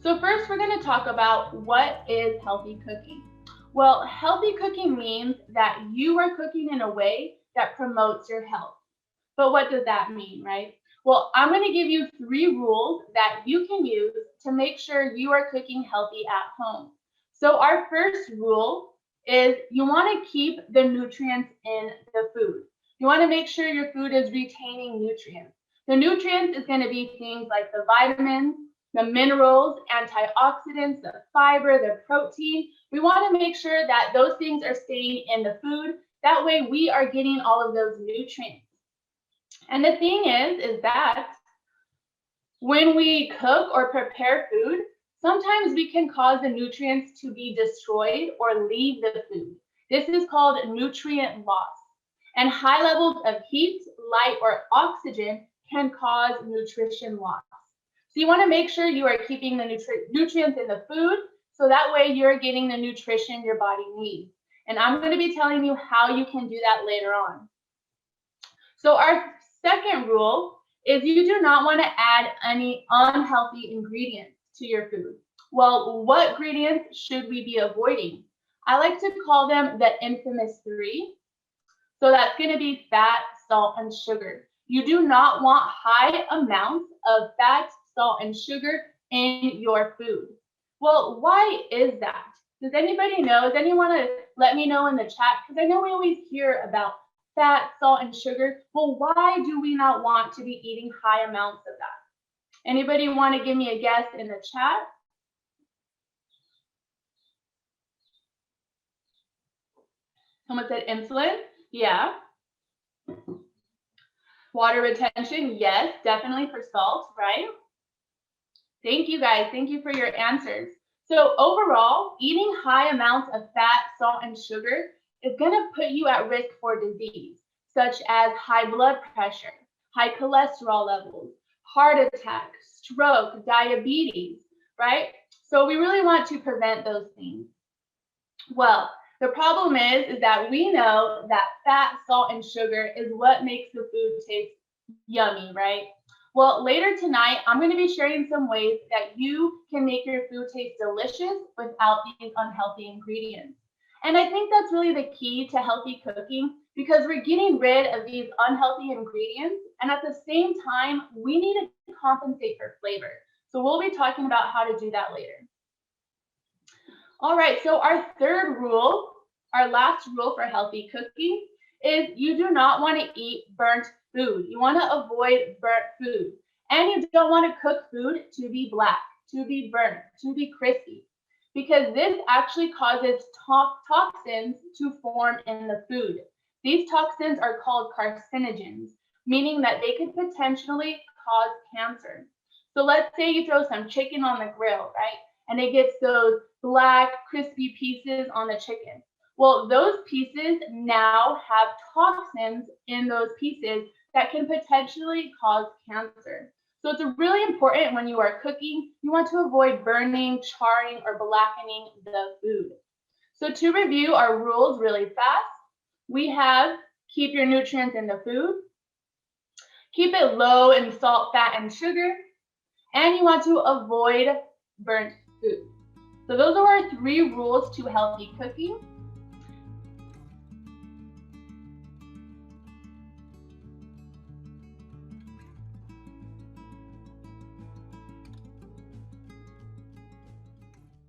So first we're going to talk about what is healthy cooking. Well, healthy cooking means that you are cooking in a way that promotes your health. But what does that mean, right? Well, I'm going to give you 3 rules that you can use to make sure you are cooking healthy at home. So our first rule is you want to keep the nutrients in the food. You want to make sure your food is retaining nutrients. The nutrients is going to be things like the vitamins, the minerals, antioxidants, the fiber, the protein. We want to make sure that those things are staying in the food. That way we are getting all of those nutrients. And the thing is that when we cook or prepare food, sometimes we can cause the nutrients to be destroyed or leave the food. This is called nutrient loss. And high levels of heat, light, or oxygen can cause nutrition loss. So you want to make sure you are keeping the nutrients in the food so that way you're getting the nutrition your body needs. And I'm going to be telling you how you can do that later on. So our second rule is you do not want to add any unhealthy ingredients to your food. Well, what ingredients should we be avoiding? I like to call them the infamous 3. So that's going to be fat, salt, and sugar. You do not want high amounts of fat, salt, and sugar in your food. Well, why is that? Does anybody know? Does anyone want to let me know in the chat? Because I know we always hear about fat, salt, and sugar. Well, why do we not want to be eating high amounts of that? Anybody want to give me a guess in the chat? Someone said insulin. Yeah. Water retention. Yes, definitely for salt, right? Thank you guys. Thank you for your answers. So overall, eating high amounts of fat, salt, and sugar is going to put you at risk for disease, such as high blood pressure, high cholesterol levels, heart attack, stroke, diabetes, right? So we really want to prevent those things. Well, the problem is that we know that fat, salt, and sugar is what makes the food taste yummy, right? Well, later tonight, I'm going to be sharing some ways that you can make your food taste delicious without these unhealthy ingredients. And I think that's really the key to healthy cooking because we're getting rid of these unhealthy ingredients. And at the same time, we need to compensate for flavor. So we'll be talking about how to do that later. All right, so our third rule, our last rule for healthy cooking is you do not want to eat burnt food. You want to avoid burnt food. And you don't want to cook food to be black, to be burnt, to be crispy, because this actually causes toxins to form in the food. These toxins are called carcinogens, meaning that they could potentially cause cancer. So let's say you throw some chicken on the grill, right? And it gets those black, crispy pieces on the chicken. Well, those pieces now have toxins in those pieces that can potentially cause cancer. So it's really important when you are cooking, you want to avoid burning, charring, or blackening the food. So to review our rules really fast, we have keep your nutrients in the food, keep it low in salt, fat, and sugar, and you want to avoid burnt food. So those are our 3 rules to healthy cooking.